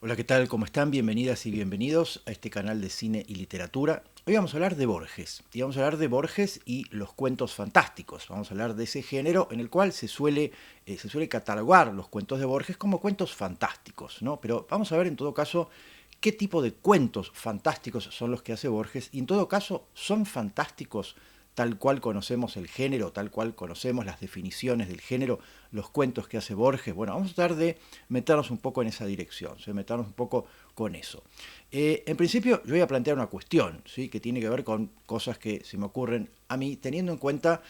Hola, ¿qué tal? ¿Cómo están? Bienvenidas y bienvenidos a este canal de cine y literatura. Hoy vamos a hablar de Borges, y vamos a hablar de Borges y los cuentos fantásticos. Vamos a hablar de ese género en el cual se suele catalogar los cuentos de Borges como cuentos fantásticos, ¿no? Pero vamos a ver en todo caso qué tipo de cuentos fantásticos son los que hace Borges, y en todo caso son fantásticos tal cual conocemos el género, tal cual conocemos las definiciones del género, los cuentos que hace Borges. Bueno, vamos a tratar de meternos un poco en esa dirección, ¿sí? Meternos un poco con eso. En principio, yo voy a plantear una cuestión, ¿sí? Que tiene que ver con cosas que se me ocurren a mí, teniendo en cuenta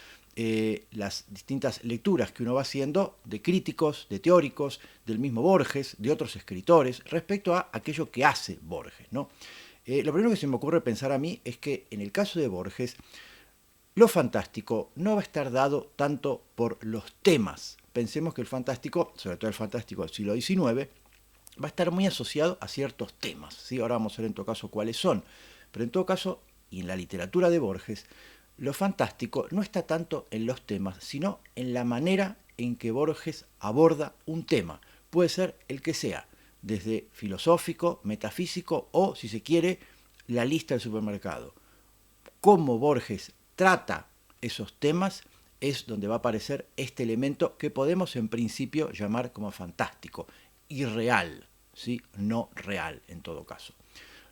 las distintas lecturas que uno va haciendo de críticos, de teóricos, del mismo Borges, de otros escritores, respecto a aquello que hace Borges, ¿no? Lo primero que se me ocurre pensar a mí es que en el caso de Borges, lo fantástico no va a estar dado tanto por los temas. Pensemos que el fantástico, sobre todo el fantástico del siglo XIX, va a estar muy asociado a ciertos temas, ¿sí? Ahora vamos a ver en todo caso cuáles son. Pero en todo caso, y en la literatura de Borges, lo fantástico no está tanto en los temas, sino en la manera en que Borges aborda un tema. Puede ser el que sea, desde filosófico, metafísico o, si se quiere, la lista del supermercado. Cómo Borges trata esos temas es donde va a aparecer este elemento que podemos en principio llamar como fantástico, irreal, ¿sí? No real en todo caso.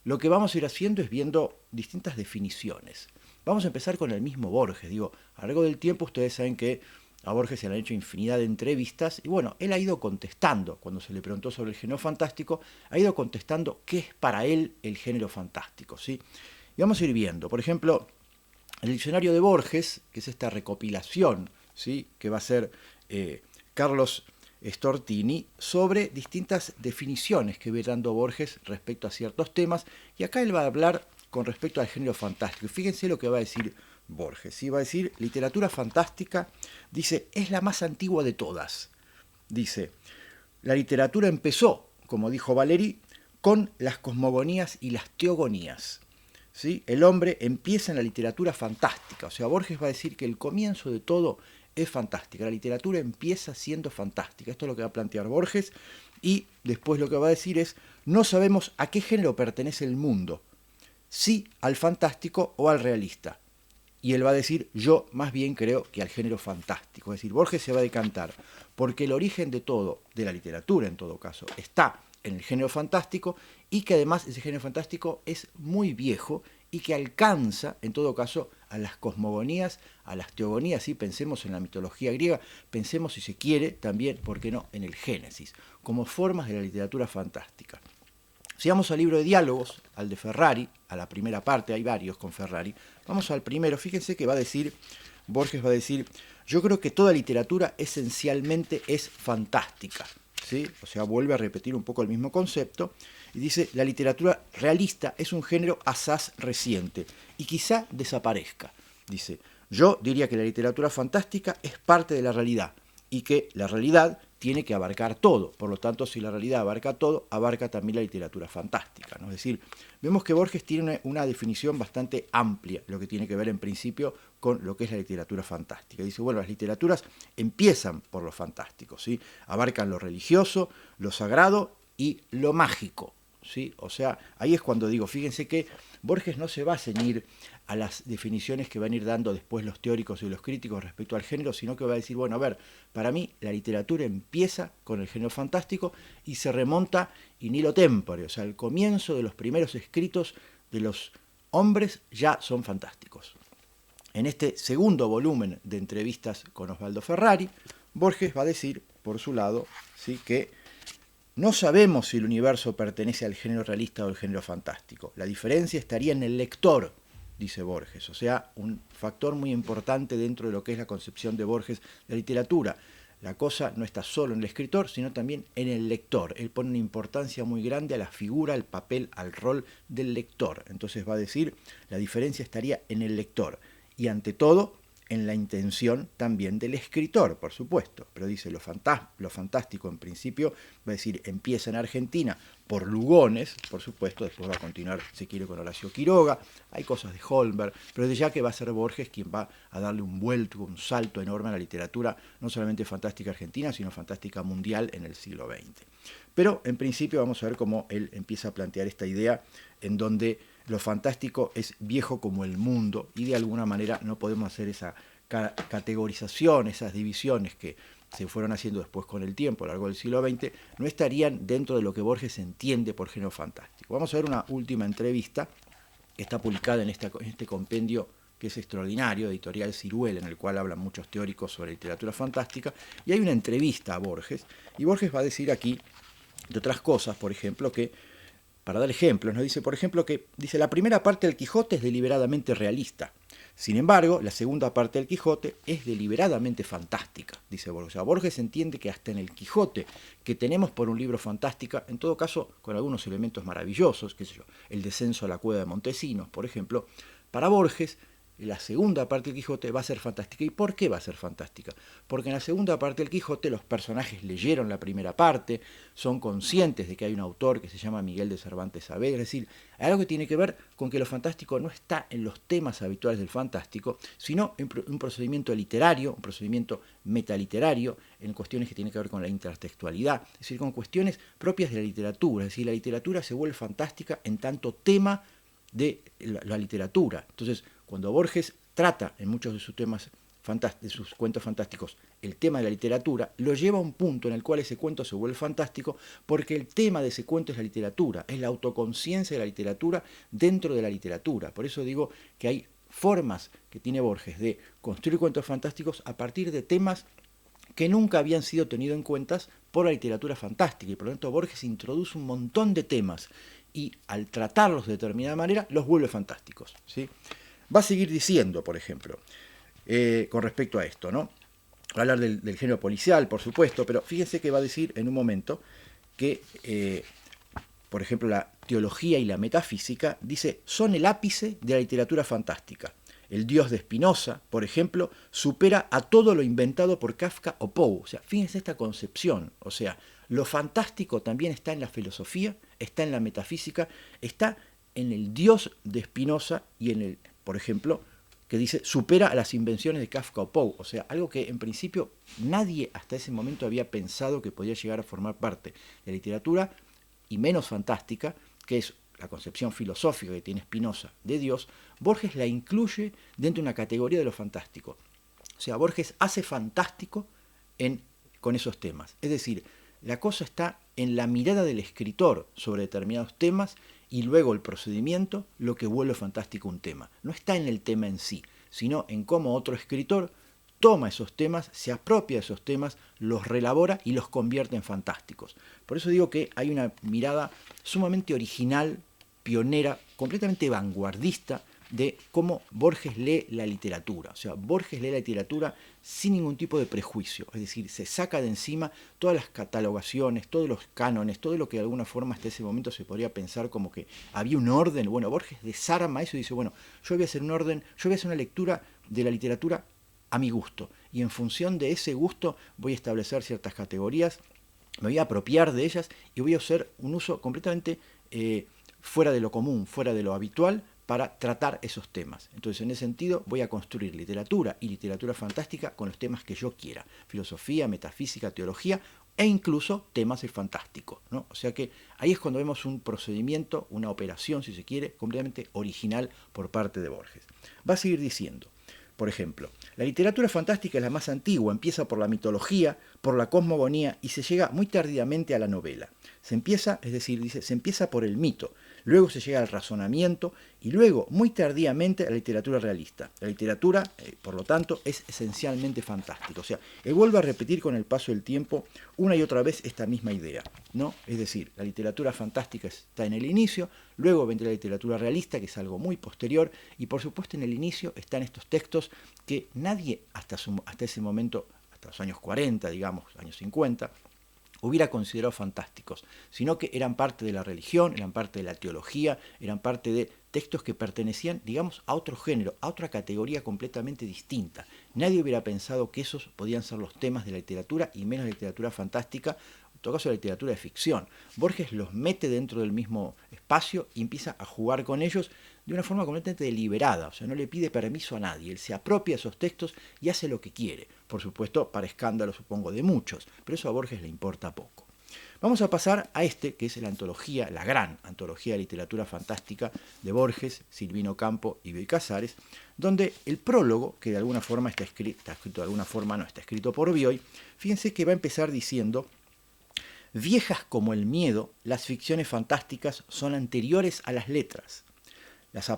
Lo que vamos a ir haciendo es viendo distintas definiciones. Vamos a empezar con el mismo Borges. Digo, a lo largo del tiempo ustedes saben que a Borges se le han hecho infinidad de entrevistas y bueno, él ha ido contestando, cuando se le preguntó sobre el género fantástico, ha ido contestando qué es para él el género fantástico, ¿sí? Y vamos a ir viendo, por ejemplo, el diccionario de Borges, que es esta recopilación, ¿sí? Que va a ser Carlos Stortini, sobre distintas definiciones que va dando Borges respecto a ciertos temas, y acá él va a hablar con respecto al género fantástico. Y fíjense lo que va a decir Borges, ¿sí? Va a decir, literatura fantástica, dice, es la más antigua de todas. Dice, la literatura empezó, como dijo Valéry, con las cosmogonías y las teogonías. ¿Sí? El hombre empieza en la literatura fantástica. O sea, Borges va a decir que el comienzo de todo es fantástica. La literatura empieza siendo fantástica. Esto es lo que va a plantear Borges. Y después lo que va a decir es, no sabemos a qué género pertenece el mundo. Si al fantástico o al realista. Y él va a decir, yo más bien creo que al género fantástico. Es decir, Borges se va a decantar porque el origen de todo, de la literatura en todo caso, está en el género fantástico, y que además ese género fantástico es muy viejo y que alcanza en todo caso a las cosmogonías, a las teogonías, ¿sí? Pensemos en la mitología griega, pensemos si se quiere también, ¿por qué no?, en el Génesis, como formas de la literatura fantástica. Si vamos al libro de diálogos, al de Ferrari, a la primera parte, hay varios con Ferrari, vamos al primero, fíjense que va a decir, Borges va a decir, yo creo que toda literatura esencialmente es fantástica, ¿sí? O sea, vuelve a repetir un poco el mismo concepto, y dice, la literatura realista es un género asaz reciente, y quizá desaparezca, dice, yo diría que la literatura fantástica es parte de la realidad, y que la realidad tiene que abarcar todo. Por lo tanto, si la realidad abarca todo, abarca también la literatura fantástica, ¿no? Es decir, vemos que Borges tiene una definición bastante amplia, lo que tiene que ver en principio con lo que es la literatura fantástica. Dice, bueno, las literaturas empiezan por lo fantástico, ¿sí? Abarcan lo religioso, lo sagrado y lo mágico, ¿sí? O sea, ahí es cuando digo, fíjense que Borges no se va a ceñir a las definiciones que van a ir dando después los teóricos y los críticos respecto al género, sino que va a decir, bueno, a ver, para mí la literatura empieza con el género fantástico y se remonta in illo tempore, o sea, el comienzo de los primeros escritos de los hombres ya son fantásticos. En este segundo volumen de entrevistas con Osvaldo Ferrari, Borges va a decir, por su lado, ¿sí?, que no sabemos si el universo pertenece al género realista o al género fantástico. La diferencia estaría en el lector, dice Borges. O sea, un factor muy importante dentro de lo que es la concepción de Borges de la literatura. La cosa no está solo en el escritor, sino también en el lector. Él pone una importancia muy grande a la figura, al papel, al rol del lector. Entonces va a decir, la diferencia estaría en el lector. Y ante todo, en la intención también del escritor, por supuesto, pero dice lo fantástico en principio, va a decir, empieza en Argentina por Lugones, por supuesto, después va a continuar, si quiere, con Horacio Quiroga, hay cosas de Holberg, pero desde ya que va a ser Borges quien va a darle un vuelto, un salto enorme a la literatura, no solamente fantástica argentina, sino fantástica mundial en el siglo XX. Pero en principio vamos a ver cómo él empieza a plantear esta idea en donde lo fantástico es viejo como el mundo y de alguna manera no podemos hacer esa categorización, esas divisiones que se fueron haciendo después con el tiempo a lo largo del siglo XX, no estarían dentro de lo que Borges entiende por género fantástico. Vamos a ver una última entrevista que está publicada en este compendio que es extraordinario, editorial Ciruel, en el cual hablan muchos teóricos sobre literatura fantástica, y hay una entrevista a Borges, y Borges va a decir aquí, de otras cosas, por ejemplo, que para dar ejemplos, nos dice, por ejemplo, que dice la primera parte del Quijote es deliberadamente realista. Sin embargo, la segunda parte del Quijote es deliberadamente fantástica, dice Borges. O sea, Borges entiende que hasta en el Quijote, que tenemos por un libro fantástica, en todo caso con algunos elementos maravillosos, qué sé yo, el descenso a la cueva de Montesinos, por ejemplo, para Borges la segunda parte del Quijote va a ser fantástica. ¿Y por qué va a ser fantástica? Porque en la segunda parte del Quijote los personajes leyeron la primera parte, son conscientes de que hay un autor que se llama Miguel de Cervantes Saavedra, es decir, hay algo que tiene que ver con que lo fantástico no está en los temas habituales del fantástico, sino en un procedimiento literario, un procedimiento metaliterario, en cuestiones que tienen que ver con la intertextualidad, es decir, con cuestiones propias de la literatura, es decir, la literatura se vuelve fantástica en tanto tema de la literatura. Entonces, cuando Borges trata en muchos de sus temas, de sus cuentos fantásticos, el tema de la literatura, lo lleva a un punto en el cual ese cuento se vuelve fantástico porque el tema de ese cuento es la literatura, es la autoconciencia de la literatura dentro de la literatura. Por eso digo que hay formas que tiene Borges de construir cuentos fantásticos a partir de temas que nunca habían sido tenidos en cuenta por la literatura fantástica, y por lo tanto Borges introduce un montón de temas y al tratarlos de determinada manera los vuelve fantásticos, ¿sí? Va a seguir diciendo, por ejemplo, con respecto a esto, ¿no? Va a hablar del género policial, por supuesto, pero fíjense que va a decir en un momento que, por ejemplo, la teología y la metafísica, dice, son el ápice de la literatura fantástica. El Dios de Spinoza, por ejemplo, supera a todo lo inventado por Kafka o Poe. O sea, fíjense esta concepción. O sea, lo fantástico también está en la filosofía, está en la metafísica, está en el Dios de Spinoza y en el, por ejemplo, que dice, supera a las invenciones de Kafka o Poe. O sea, algo que en principio nadie hasta ese momento había pensado que podía llegar a formar parte de la literatura, y menos fantástica, que es la concepción filosófica que tiene Spinoza de Dios. Borges la incluye dentro de una categoría de lo fantástico. O sea, Borges hace fantástico con esos temas. Es decir, la cosa está en la mirada del escritor sobre determinados temas y luego el procedimiento lo que vuelve fantástico un tema. No está en el tema en sí, sino en cómo otro escritor toma esos temas, se apropia de esos temas, los relabora y los convierte en fantásticos. Por eso digo que hay una mirada sumamente original, pionera, completamente vanguardista de cómo Borges lee la literatura. O sea, Borges lee la literatura sin ningún tipo de prejuicio, es decir, se saca de encima todas las catalogaciones, todos los cánones, todo lo que de alguna forma hasta ese momento se podría pensar como que había un orden. Bueno, Borges desarma eso y dice, bueno, yo voy a hacer un orden, yo voy a hacer una lectura de la literatura a mi gusto, y en función de ese gusto voy a establecer ciertas categorías, me voy a apropiar de ellas y voy a hacer un uso completamente fuera de lo común, fuera de lo habitual, para tratar esos temas. Entonces, en ese sentido, voy a construir literatura y literatura fantástica con los temas que yo quiera, filosofía, metafísica, teología, e incluso temas del fantástico, ¿no? O sea que ahí es cuando vemos un procedimiento, una operación, si se quiere, completamente original por parte de Borges. Va a seguir diciendo, por ejemplo, la literatura fantástica es la más antigua, empieza por la mitología, por la cosmogonía y se llega muy tardíamente a la novela. Se empieza, es decir, dice, se empieza por el mito, luego se llega al razonamiento y luego, muy tardíamente, a la literatura realista. La literatura, por lo tanto, es esencialmente fantástica. O sea, él vuelve a repetir con el paso del tiempo una y otra vez esta misma idea, ¿no? Es decir, la literatura fantástica está en el inicio, luego vendrá la literatura realista, que es algo muy posterior, y por supuesto en el inicio están estos textos que nadie hasta ese momento, hasta los años 40, digamos, años 50, hubiera considerado fantásticos, sino que eran parte de la religión, eran parte de la teología, eran parte de textos que pertenecían, digamos, a otro género, a otra categoría completamente distinta. Nadie hubiera pensado que esos podían ser los temas de la literatura, y menos la literatura fantástica, en todo caso la literatura de ficción. Borges los mete dentro del mismo espacio y empieza a jugar con ellos de una forma completamente deliberada, o sea, no le pide permiso a nadie, él se apropia de esos textos y hace lo que quiere, por supuesto, para escándalo, supongo, de muchos, pero eso a Borges le importa poco. Vamos a pasar a este, que es la antología, la gran antología de literatura fantástica de Borges, Silvino Campo y Bioy Casares, donde el prólogo, que de alguna forma está escrito de alguna forma, no está escrito por Bioy, fíjense que va a empezar diciendo: viejas como el miedo, las ficciones fantásticas son anteriores a las letras.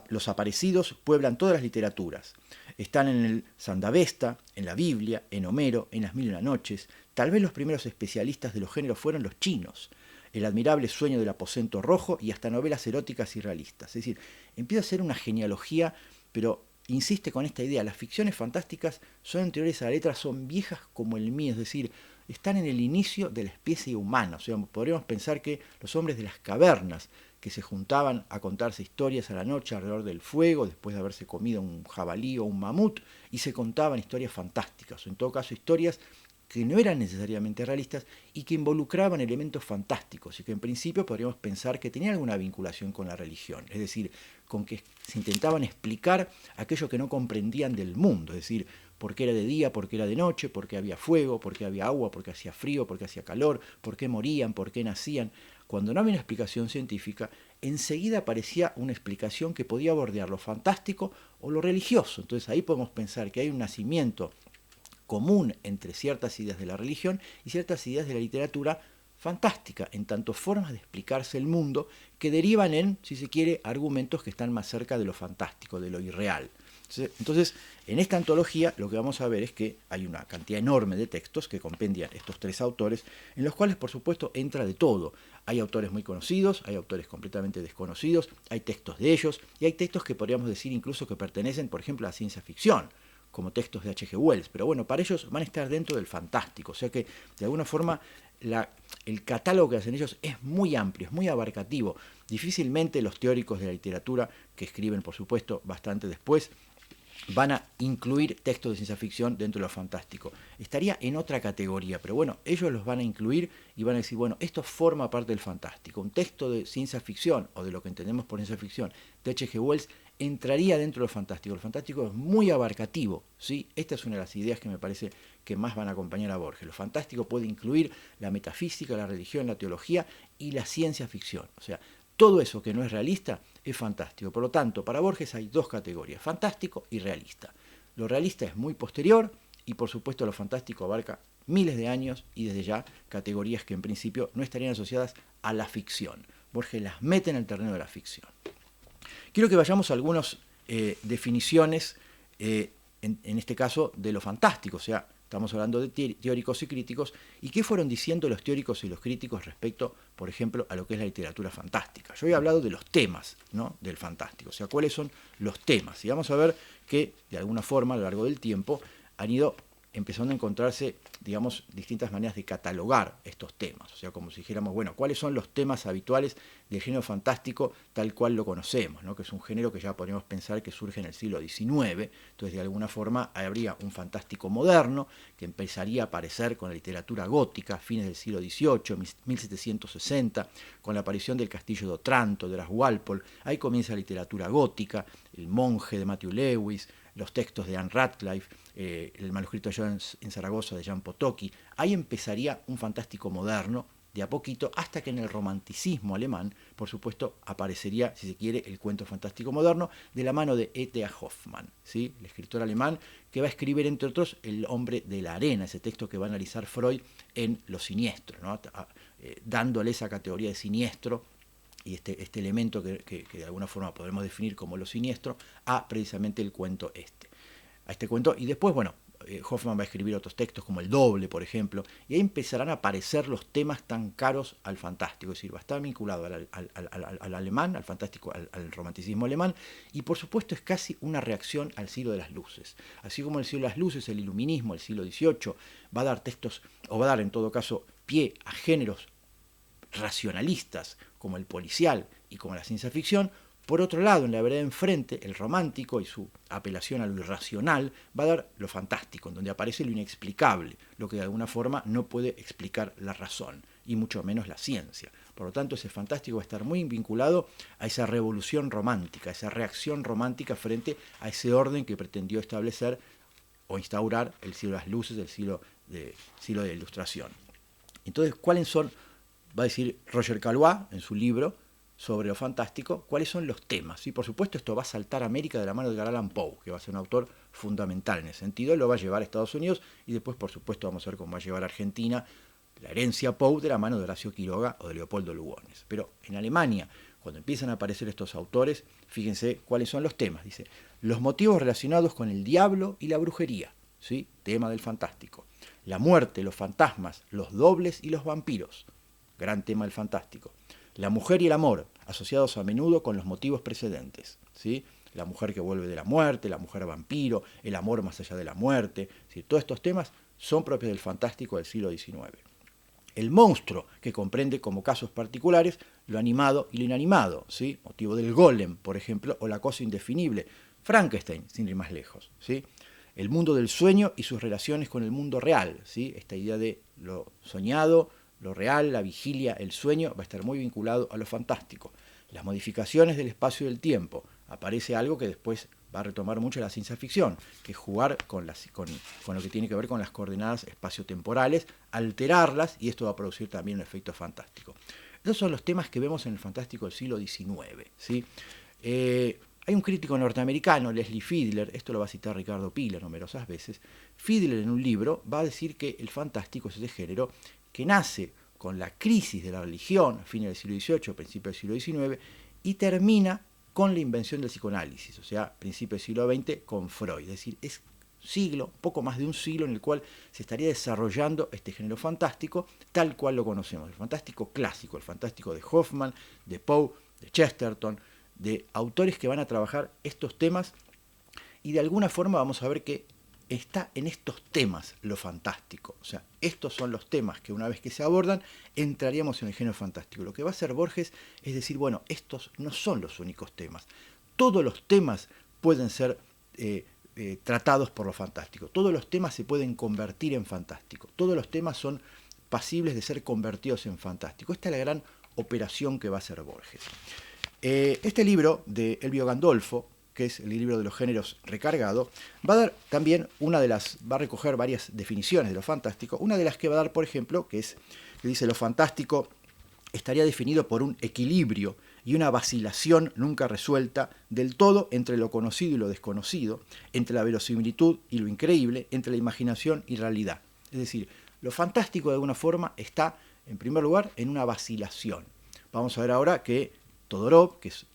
Los aparecidos pueblan todas las literaturas. Están en el Sandavesta, en la Biblia, en Homero, en Las Mil y una Noches. Tal vez los primeros especialistas de los géneros fueron los chinos. El admirable sueño del aposento rojo y hasta novelas eróticas y realistas. Es decir, empieza a ser una genealogía, pero insiste con esta idea. Las ficciones fantásticas son anteriores a la letra, son viejas como el mío, es decir, están en el inicio de la especie humana. O sea, podríamos pensar que los hombres de las cavernas, que se juntaban a contarse historias a la noche alrededor del fuego, después de haberse comido un jabalí o un mamut, y se contaban historias fantásticas, o en todo caso historias que no eran necesariamente realistas y que involucraban elementos fantásticos y que en principio podríamos pensar que tenían alguna vinculación con la religión, es decir, con que se intentaban explicar aquello que no comprendían del mundo, es decir, por qué era de día, por qué era de noche, por qué había fuego, por qué había agua, por qué hacía frío, por qué hacía calor, por qué morían, por qué nacían. Cuando no había una explicación científica, enseguida aparecía una explicación que podía bordear lo fantástico o lo religioso. Entonces ahí podemos pensar que hay un nacimiento común entre ciertas ideas de la religión y ciertas ideas de la literatura fantástica, en tanto formas de explicarse el mundo que derivan en, si se quiere, argumentos que están más cerca de lo fantástico, de lo irreal. Entonces, en esta antología lo que vamos a ver es que hay una cantidad enorme de textos que compendian estos tres autores, en los cuales, por supuesto, entra de todo. Hay autores muy conocidos, hay autores completamente desconocidos, hay textos de ellos, y hay textos que podríamos decir incluso que pertenecen, por ejemplo, a la ciencia ficción, como textos de H.G. Wells, pero bueno, para ellos van a estar dentro del fantástico, o sea que, de alguna forma, el catálogo que hacen ellos es muy amplio, es muy abarcativo. Difícilmente los teóricos de la literatura, que escriben, por supuesto, bastante después, van a incluir textos de ciencia ficción dentro de lo fantástico. Estaría en otra categoría, pero bueno, ellos los van a incluir y van a decir, bueno, esto forma parte del fantástico. Un texto de ciencia ficción, o de lo que entendemos por ciencia ficción, de H.G. Wells, entraría dentro de lo fantástico. El fantástico es muy abarcativo, ¿sí? Esta es una de las ideas que me parece que más van a acompañar a Borges. Lo fantástico puede incluir la metafísica, la religión, la teología y la ciencia ficción. O sea, todo eso que no es realista es fantástico. Por lo tanto, para Borges hay dos categorías, fantástico y realista. Lo realista es muy posterior y, por supuesto, lo fantástico abarca miles de años y desde ya categorías que en principio no estarían asociadas a la ficción. Borges las mete en el terreno de la ficción. Quiero que vayamos a algunas definiciones, en este caso, de lo fantástico, o sea, estamos hablando de teóricos y críticos, y qué fueron diciendo los teóricos y los críticos respecto, por ejemplo, a lo que es la literatura fantástica. Yo he hablado de los temas, ¿no?, del fantástico, o sea, cuáles son los temas. Y vamos a ver que, de alguna forma, a lo largo del tiempo, han ido empezando a encontrarse, digamos, distintas maneras de catalogar estos temas. O sea, como si dijéramos, bueno, ¿cuáles son los temas habituales del género fantástico tal cual lo conocemos, ¿no?, que es un género que ya podríamos pensar que surge en el siglo XIX. Entonces, de alguna forma, habría un fantástico moderno que empezaría a aparecer con la literatura gótica a fines del siglo XVIII, 1760, con la aparición del Castillo de Otranto, de Horace Walpole. Ahí comienza la literatura gótica, El monje de Matthew Lewis, los textos de Anne Radcliffe, el manuscrito en Zaragoza de Jan Potocki. Ahí empezaría un fantástico moderno, de a poquito, hasta que en el romanticismo alemán, por supuesto, aparecería, si se quiere, el cuento fantástico moderno, de la mano de E.T.A. Hoffmann, ¿sí?, el escritor alemán que va a escribir, entre otros, El hombre de la arena, ese texto que va a analizar Freud en Lo siniestro, ¿no?, dándole esa categoría de siniestro y este elemento que de alguna forma podremos definir como lo siniestro, a precisamente el cuento a este cuento. Y después, bueno, Hoffmann va a escribir otros textos como El doble, por ejemplo, y ahí empezarán a aparecer los temas tan caros al fantástico, es decir, va a estar vinculado al alemán, al fantástico, al romanticismo alemán, y por supuesto es casi una reacción al siglo de las luces. Así como el siglo de las luces, el iluminismo, el siglo XVIII, va a dar textos, o va a dar en todo caso pie a géneros racionalistas como el policial y como la ciencia ficción, Por otro lado, en la vereda enfrente, el romántico y su apelación a lo irracional va a dar lo fantástico, en donde aparece lo inexplicable, lo que de alguna forma no puede explicar la razón, y mucho menos la ciencia. Por lo tanto, ese fantástico va a estar muy vinculado a esa revolución romántica, a esa reacción romántica frente a ese orden que pretendió establecer o instaurar el siglo de las luces, el siglo de la Ilustración. Entonces, ¿cuáles son, va a decir Roger Caillois en su libro sobre lo fantástico, cuáles son los temas? Y por supuesto esto va a saltar a América de la mano de Edgar Allan Poe, que va a ser un autor fundamental en ese sentido, lo va a llevar a Estados Unidos y después por supuesto vamos a ver cómo va a llevar a Argentina la herencia Poe de la mano de Horacio Quiroga o de Leopoldo Lugones. Pero en Alemania, cuando empiezan a aparecer estos autores, fíjense cuáles son los temas. Dice, los motivos relacionados con el diablo y la brujería, ¿sí? Tema del fantástico. La muerte, los fantasmas, los dobles y los vampiros, gran tema del fantástico. La mujer y el amor, asociados a menudo con los motivos precedentes, ¿sí? La mujer que vuelve de la muerte, la mujer vampiro, el amor más allá de la muerte, ¿sí? Todos estos temas son propios del fantástico del siglo XIX. El monstruo, que comprende como casos particulares lo animado y lo inanimado, ¿sí? Motivo del golem, por ejemplo, o la cosa indefinible, Frankenstein, sin ir más lejos, ¿sí? El mundo del sueño y sus relaciones con el mundo real, ¿sí? Esta idea de lo soñado, lo real, la vigilia, el sueño, va a estar muy vinculado a lo fantástico. Las modificaciones del espacio y del tiempo. Aparece algo que después va a retomar mucho la ciencia ficción, que es jugar con lo que tiene que ver con las coordenadas espaciotemporales, alterarlas, y esto va a producir también un efecto fantástico. Esos son los temas que vemos en el fantástico del siglo XIX, ¿sí? Hay un crítico norteamericano, Leslie Fiedler, esto lo va a citar Ricardo Piller numerosas veces. Fiedler en un libro va a decir que el fantástico es ese género que nace con la crisis de la religión a fines del siglo XVIII, principios del siglo XIX, y termina con la invención del psicoanálisis, o sea, principios del siglo XX con Freud. Es decir, es siglo, poco más de un siglo en el cual se estaría desarrollando este género fantástico tal cual lo conocemos, el fantástico clásico, el fantástico de Hoffman, de Poe, de Chesterton, de autores que van a trabajar estos temas, y de alguna forma vamos a ver que está en estos temas lo fantástico. O sea, estos son los temas que una vez que se abordan, entraríamos en el género fantástico. Lo que va a hacer Borges es decir, bueno, estos no son los únicos temas. Todos los temas pueden ser tratados por lo fantástico. Todos los temas se pueden convertir en fantástico. Todos los temas son pasibles de ser convertidos en fantástico. Esta es la gran operación que va a hacer Borges. Este libro de Elvio Gandolfo, que es el libro de los géneros recargado, va a dar también va a recoger varias definiciones de lo fantástico. Una de las que va a dar, por ejemplo, que dice lo fantástico estaría definido por un equilibrio y una vacilación nunca resuelta del todo entre lo conocido y lo desconocido, entre la verosimilitud y lo increíble, entre la imaginación y realidad. Es decir, lo fantástico de alguna forma está, en primer lugar, en una vacilación. Vamos a ver ahora que Todorov, que es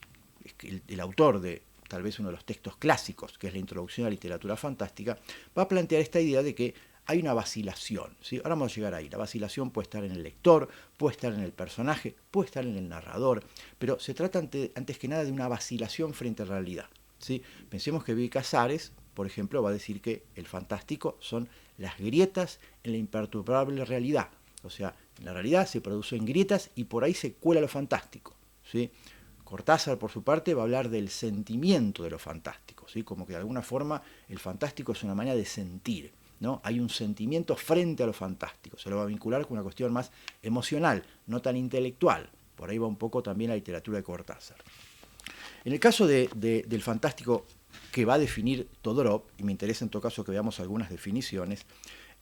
el autor de tal vez uno de los textos clásicos, que es la Introducción a la Literatura Fantástica, va a plantear esta idea de que hay una vacilación, ¿sí? Ahora vamos a llegar ahí. La vacilación puede estar en el lector, puede estar en el personaje, puede estar en el narrador, pero se trata antes que nada de una vacilación frente a la realidad, ¿sí? Pensemos que Bioy Casares, por ejemplo, va a decir que el fantástico son las grietas en la imperturbable realidad. O sea, en la realidad se producen grietas y por ahí se cuela lo fantástico, ¿sí? Cortázar, por su parte, va a hablar del sentimiento de lo fantástico, ¿sí? Como que de alguna forma el fantástico es una manera de sentir, ¿no? Hay un sentimiento frente a lo fantástico, se lo va a vincular con una cuestión más emocional, no tan intelectual. Por ahí va un poco también la literatura de Cortázar. En el caso del fantástico que va a definir Todorov, y me interesa en todo caso que veamos algunas definiciones,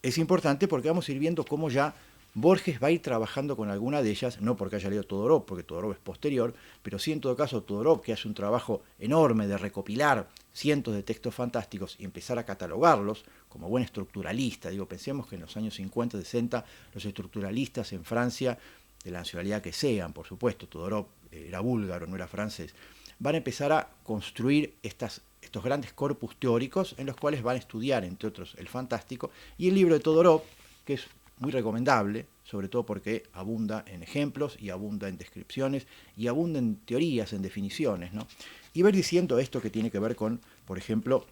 es importante porque vamos a ir viendo cómo ya Borges va a ir trabajando con alguna de ellas, no porque haya leído Todorov, porque Todorov es posterior, pero sí en todo caso Todorov, que hace un trabajo enorme de recopilar cientos de textos fantásticos y empezar a catalogarlos como buen estructuralista. Pensemos que en los años 50, 60, los estructuralistas en Francia, de la nacionalidad que sean, por supuesto, Todorov era búlgaro, no era francés, van a empezar a construir estos grandes corpus teóricos en los cuales van a estudiar, entre otros, el fantástico, y el libro de Todorov, que es muy recomendable, sobre todo porque abunda en ejemplos y abunda en descripciones y abunda en teorías, en definiciones, ¿no? Y va diciendo esto que tiene que ver con, por ejemplo,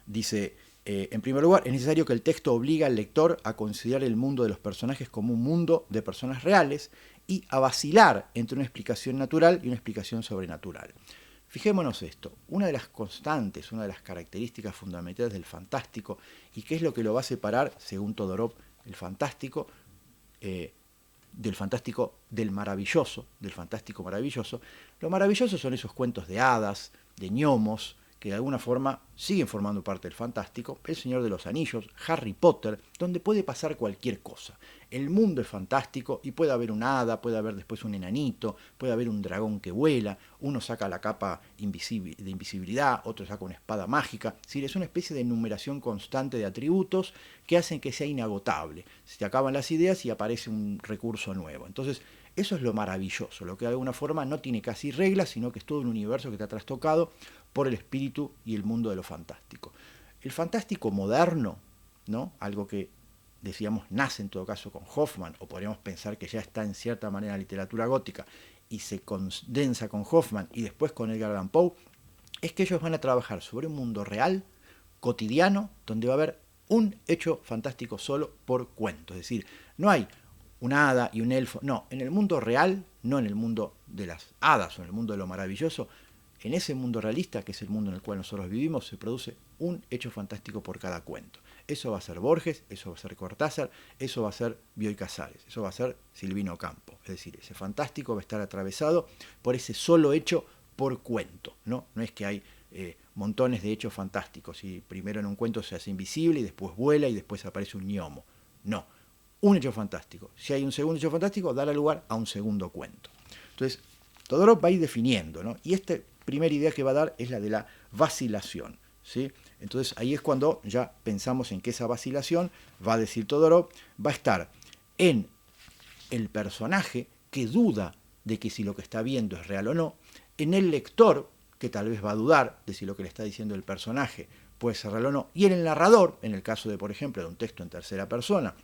dice, en primer lugar, es necesario que el texto obligue al lector a considerar el mundo de los personajes como un mundo de personas reales y a vacilar entre una explicación natural y una explicación sobrenatural. Fijémonos esto, una de las constantes, una de las características fundamentales del fantástico, y qué es lo que lo va a separar, según Todorov, el fantástico, del fantástico del fantástico maravilloso. Lo maravilloso son esos cuentos de hadas, de gnomos, que de alguna forma siguen formando parte del fantástico, El Señor de los Anillos, Harry Potter, donde puede pasar cualquier cosa. El mundo es fantástico y puede haber una hada, puede haber después un enanito, puede haber un dragón que vuela, uno saca la capa de invisibilidad, otro saca una espada mágica. Es decir, es una especie de enumeración constante de atributos que hacen que sea inagotable. Se te acaban las ideas y aparece un recurso nuevo. Entonces, eso es lo maravilloso, lo que de alguna forma no tiene casi reglas, sino que es todo un universo que está trastocado por el espíritu y el mundo de lo fantástico. El fantástico moderno, ¿no? Algo que decíamos nace en todo caso con Hoffmann, o podríamos pensar que ya está en cierta manera en la literatura gótica y se condensa con Hoffmann y después con Edgar Allan Poe, es que ellos van a trabajar sobre un mundo real, cotidiano, donde va a haber un hecho fantástico solo por cuento. Es decir, no hay una hada y un elfo, no, en el mundo real, no en el mundo de las hadas o en el mundo de lo maravilloso, en ese mundo realista, que es el mundo en el cual nosotros vivimos, se produce un hecho fantástico por cada cuento. Eso va a ser Borges, eso va a ser Cortázar, eso va a ser Bioy Casares, eso va a ser Silvino Campo. Es decir, ese fantástico va a estar atravesado por ese solo hecho por cuento, ¿no? No es que hay montones de hechos fantásticos y primero en un cuento se hace invisible y después vuela y después aparece un gnomo. No, un hecho fantástico. Si hay un segundo hecho fantástico, dará lugar a un segundo cuento. Entonces, Todorov va a ir definiendo, ¿no? Y esta primera idea que va a dar es la de la vacilación, ¿sí? Entonces ahí es cuando ya pensamos en que esa vacilación, va a decir Todorov, va a estar en el personaje que duda de que si lo que está viendo es real o no, en el lector que tal vez va a dudar de si lo que le está diciendo el personaje puede ser real o no, y en el narrador, en el caso de, por ejemplo, de un texto en tercera persona,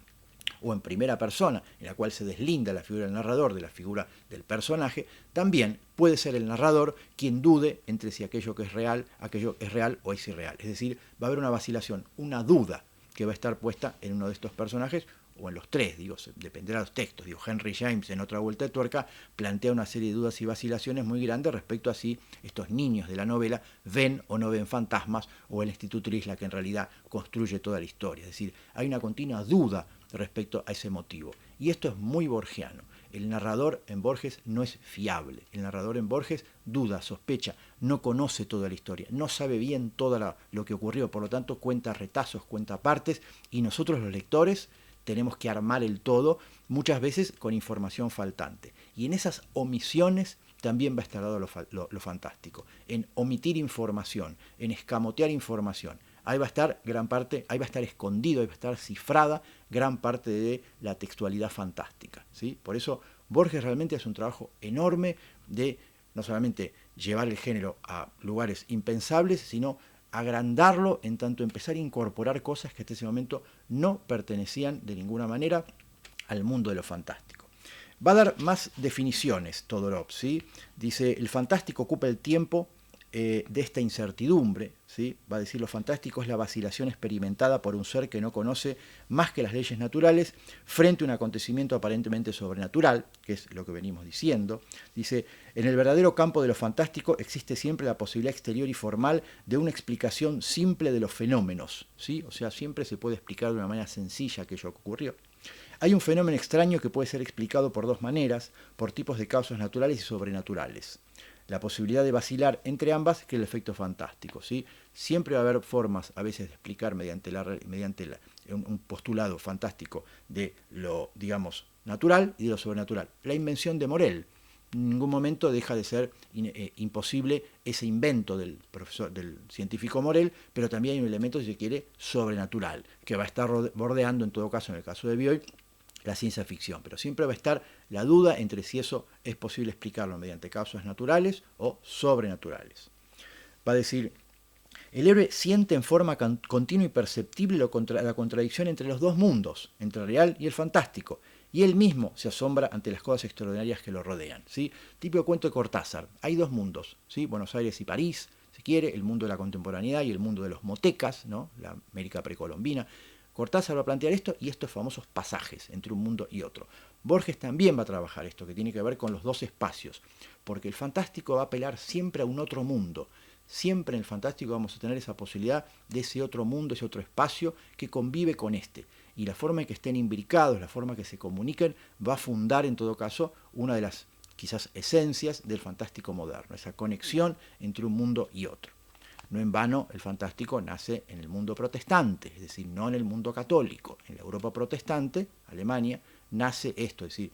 o en primera persona, en la cual se deslinda la figura del narrador de la figura del personaje, también puede ser el narrador quien dude entre si aquello es real o es irreal. Es decir, va a haber una vacilación, una duda que va a estar puesta en uno de estos personajes, o en los tres, digo, dependerá de los textos. Digo, Henry James, en Otra vuelta de tuerca, plantea una serie de dudas y vacilaciones muy grandes respecto a si estos niños de la novela ven o no ven fantasmas, o el Instituto Isla, que en realidad construye toda la historia. Es decir, hay una continua duda respecto a ese motivo. Y esto es muy borgiano. El narrador en Borges no es fiable. El narrador en Borges duda, sospecha, no conoce toda la historia, no sabe bien todo lo que ocurrió, por lo tanto cuenta retazos, cuenta partes, y nosotros los lectores tenemos que armar el todo, muchas veces con información faltante. Y en esas omisiones también va a estar dado lo fantástico, en omitir información, en escamotear información. Ahí va a estar gran parte, ahí va a estar escondido, ahí va a estar cifrada gran parte de la textualidad fantástica, ¿sí? Por eso Borges realmente hace un trabajo enorme de no solamente llevar el género a lugares impensables, sino agrandarlo en tanto empezar a incorporar cosas que hasta ese momento no pertenecían de ninguna manera al mundo de lo fantástico. Va a dar más definiciones Todorov, ¿sí? Dice, el fantástico ocupa el tiempo de esta incertidumbre, ¿sí? Va a decir, lo fantástico es la vacilación experimentada por un ser que no conoce más que las leyes naturales frente a un acontecimiento aparentemente sobrenatural, que es lo que venimos diciendo. Dice, en el verdadero campo de lo fantástico existe siempre la posibilidad exterior y formal de una explicación simple de los fenómenos, ¿sí? O sea, siempre se puede explicar de una manera sencilla aquello que ocurrió. Hay un fenómeno extraño que puede ser explicado por dos maneras, por tipos de causas naturales y sobrenaturales. La posibilidad de vacilar entre ambas que el efecto fantástico, ¿sí? Siempre va a haber formas a veces de explicar mediante un postulado fantástico de lo, digamos, natural y de lo sobrenatural. La invención de Morel. En ningún momento deja de ser imposible ese invento del científico Morel, pero también hay un elemento, si se quiere, sobrenatural, que va a estar bordeando, en todo caso, en el caso de Bioy, la ciencia ficción, pero siempre va a estar la duda entre si eso es posible explicarlo mediante causas naturales o sobrenaturales. Va a decir, el héroe siente en forma continua y perceptible la contradicción entre los dos mundos, entre el real y el fantástico, y él mismo se asombra ante las cosas extraordinarias que lo rodean, ¿sí? Típico cuento de Cortázar, hay dos mundos, ¿sí? Buenos Aires y París, si quiere, el mundo de la contemporaneidad y el mundo de los motecas, ¿no? La América precolombina. Cortázar va a plantear esto y estos famosos pasajes entre un mundo y otro. Borges también va a trabajar esto, que tiene que ver con los dos espacios, porque el fantástico va a apelar siempre a un otro mundo. Siempre en el fantástico vamos a tener esa posibilidad de ese otro mundo, ese otro espacio que convive con este. Y la forma en que estén imbricados, la forma en que se comuniquen, va a fundar en todo caso una de las quizás esencias del fantástico moderno, esa conexión entre un mundo y otro. No en vano el fantástico nace en el mundo protestante, es decir, no en el mundo católico. En la Europa protestante, Alemania, nace esto, es decir,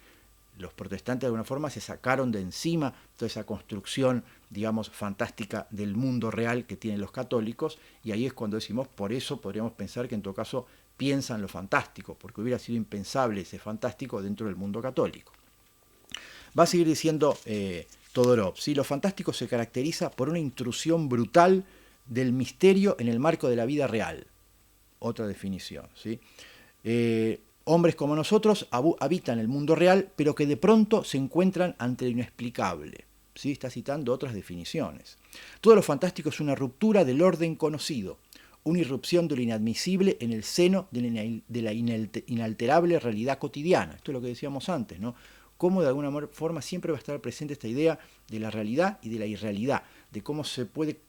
los protestantes de alguna forma se sacaron de encima toda esa construcción, digamos, fantástica del mundo real que tienen los católicos, y ahí es cuando decimos, por eso podríamos pensar que en todo caso piensan lo fantástico, porque hubiera sido impensable ese fantástico dentro del mundo católico. Va a seguir diciendo Todorov, ¿sí? Lo fantástico se caracteriza por una intrusión brutal del misterio en el marco de la vida real. Otra definición, ¿sí? Hombres como nosotros habitan el mundo real, pero que de pronto se encuentran ante lo inexplicable. ¿Sí? Está citando otras definiciones. Todo lo fantástico es una ruptura del orden conocido, una irrupción de lo inadmisible en el seno de la inalterable realidad cotidiana. Esto es lo que decíamos antes, ¿no? Cómo de alguna forma siempre va a estar presente esta idea de la realidad y de la irrealidad, de cómo se puede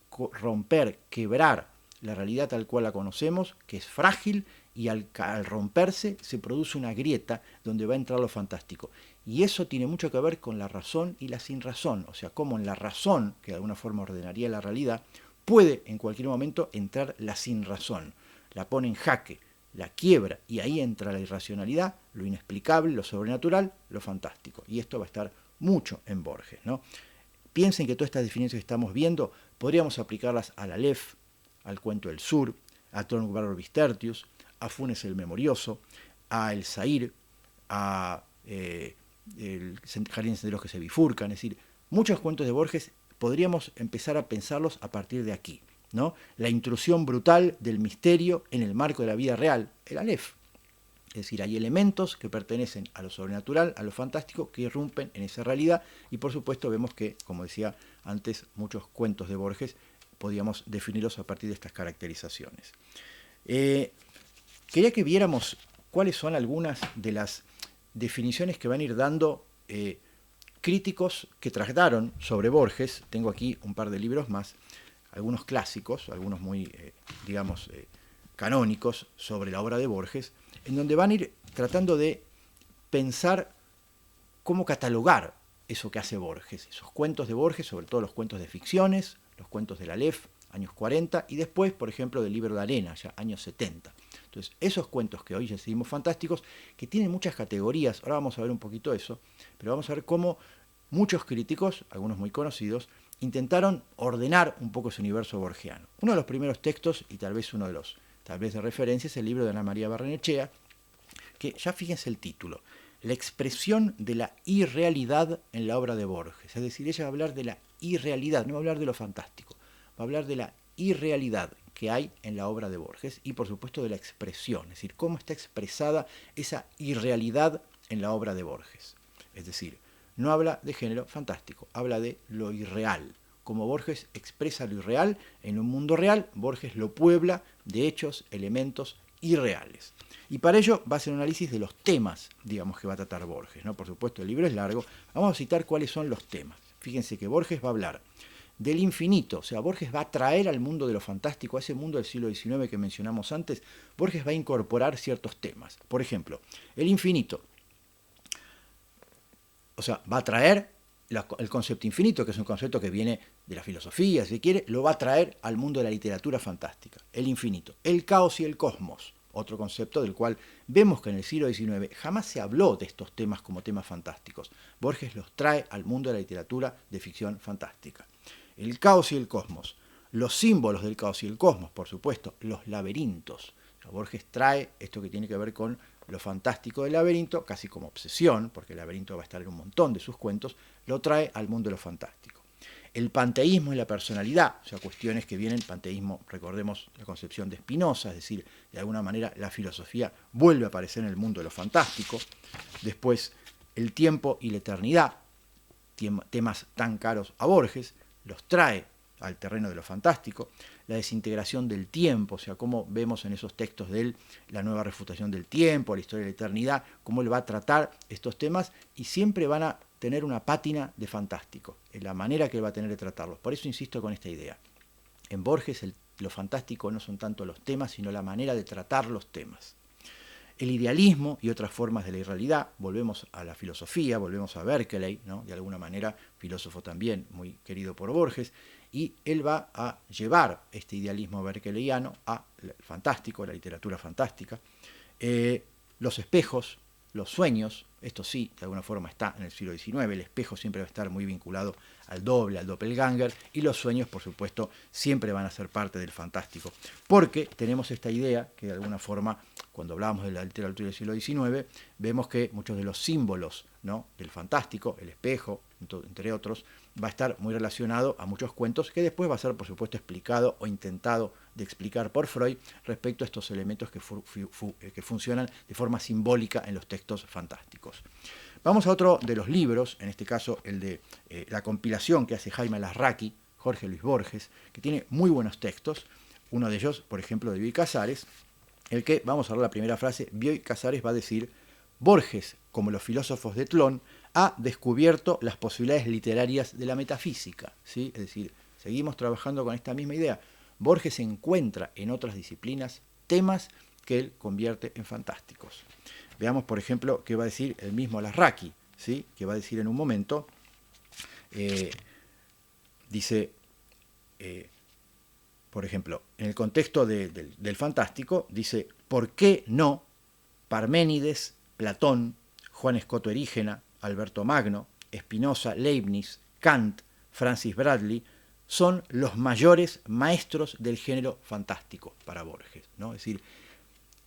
romper, quebrar la realidad tal cual la conocemos, que es frágil, y al romperse se produce una grieta donde va a entrar lo fantástico. Y eso tiene mucho que ver con la razón y la sinrazón, o sea, cómo en la razón, que de alguna forma ordenaría la realidad, puede en cualquier momento entrar la sinrazón, la pone en jaque, la quiebra, y ahí entra la irracionalidad, lo inexplicable, lo sobrenatural, lo fantástico. Y esto va a estar mucho en Borges, ¿no? Piensen que todas estas definiciones que estamos viendo podríamos aplicarlas al Aleph, al Cuento del Sur, a Tom Barbis Tertius, a Funes el Memorioso, a El Zahir, a el Jardines de los que se bifurcan, es decir, muchos cuentos de Borges podríamos empezar a pensarlos a partir de aquí, ¿no? La intrusión brutal del misterio en el marco de la vida real, el Aleph. Es decir, hay elementos que pertenecen a lo sobrenatural, a lo fantástico, que irrumpen en esa realidad, y por supuesto vemos que, como decía antes, muchos cuentos de Borges podíamos definirlos a partir de estas caracterizaciones. Quería que viéramos cuáles son algunas de las definiciones que van a ir dando críticos que trataron sobre Borges. Tengo aquí un par de libros más, algunos clásicos, algunos muy, canónicos sobre la obra de Borges, en donde van a ir tratando de pensar cómo catalogar eso que hace Borges, esos cuentos de Borges, sobre todo los cuentos de ficciones, los cuentos del Aleph, años 40, y después, por ejemplo, del Libro de Arena, ya años 70. Entonces, esos cuentos que hoy ya decidimos fantásticos, que tienen muchas categorías, ahora vamos a ver un poquito eso, pero vamos a ver cómo muchos críticos, algunos muy conocidos, intentaron ordenar un poco ese universo borgiano. Uno de los primeros textos, y tal vez uno de los, tal vez de referencia, es el libro de Ana María Barrenechea, que ya fíjense el título, la expresión de la irrealidad en la obra de Borges. Es decir, ella va a hablar de la irrealidad, no va a hablar de lo fantástico, va a hablar de la irrealidad que hay en la obra de Borges y por supuesto de la expresión, es decir, cómo está expresada esa irrealidad en la obra de Borges. Es decir, no habla de género fantástico, habla de lo irreal. Como Borges expresa lo irreal en un mundo real, Borges lo puebla de hechos, elementos irreales. Y para ello va a hacer un análisis de los temas, digamos, que va a tratar Borges, ¿no? Por supuesto, el libro es largo. Vamos a citar cuáles son los temas. Fíjense que Borges va a hablar del infinito, o sea, Borges va a traer al mundo de lo fantástico, a ese mundo del siglo XIX que mencionamos antes, Borges va a incorporar ciertos temas. Por ejemplo, el infinito. O sea, va a traer el concepto infinito, que es un concepto que viene de la filosofía, si quiere, lo va a traer al mundo de la literatura fantástica. El infinito. El caos y el cosmos. Otro concepto del cual vemos que en el siglo XIX jamás se habló de estos temas como temas fantásticos. Borges los trae al mundo de la literatura de ficción fantástica. El caos y el cosmos. Los símbolos del caos y el cosmos, por supuesto. Los laberintos. O sea, Borges trae esto que tiene que ver con lo fantástico del laberinto, casi como obsesión, porque el laberinto va a estar en un montón de sus cuentos, lo trae al mundo de lo fantástico. El panteísmo y la personalidad, o sea, cuestiones que vienen, panteísmo, recordemos la concepción de Spinoza, es decir, de alguna manera la filosofía vuelve a aparecer en el mundo de lo fantástico. Después, el tiempo y la eternidad, temas tan caros a Borges, los trae al terreno de lo fantástico, la desintegración del tiempo, o sea, cómo vemos en esos textos de él la nueva refutación del tiempo, la historia de la eternidad, cómo él va a tratar estos temas y siempre van a tener una pátina de fantástico, en la manera que él va a tener de tratarlos. Por eso insisto con esta idea. En Borges lo fantástico no son tanto los temas, sino la manera de tratar los temas. El idealismo y otras formas de la irrealidad, volvemos a la filosofía, volvemos a Berkeley, ¿no? De alguna manera, filósofo también muy querido por Borges, y él va a llevar este idealismo berkeleyano al fantástico, la literatura fantástica, los espejos, los sueños, esto sí, de alguna forma está en el siglo XIX, el espejo siempre va a estar muy vinculado al doble, al doppelganger, y los sueños, por supuesto, siempre van a ser parte del fantástico, porque tenemos esta idea que de alguna forma, cuando hablamos de la literatura del siglo XIX, vemos que muchos de los símbolos, ¿no?, del fantástico, el espejo, entre otros, va a estar muy relacionado a muchos cuentos que después va a ser, por supuesto, explicado o intentado de explicar por Freud respecto a estos elementos que funcionan de forma simbólica en los textos fantásticos. Vamos a otro de los libros, en este caso el de la compilación que hace Jaime Alarraqui, Jorge Luis Borges, que tiene muy buenos textos. Uno de ellos, por ejemplo, de Bioy Casares, el que, vamos a ver la primera frase, Bioy Casares va a decir: Borges, como los filósofos de Tlön, ha descubierto las posibilidades literarias de la metafísica, ¿sí? Es decir, seguimos trabajando con esta misma idea. Borges encuentra en otras disciplinas temas que él convierte en fantásticos. Veamos, por ejemplo, qué va a decir el mismo Alarraqui, ¿sí?, que va a decir en un momento, dice, por ejemplo, en el contexto del fantástico, dice: ¿por qué no Parménides, Platón, Juan Escoto Erígena, Alberto Magno, Spinoza, Leibniz, Kant, Francis Bradley son los mayores maestros del género fantástico para Borges, ¿no? Es decir,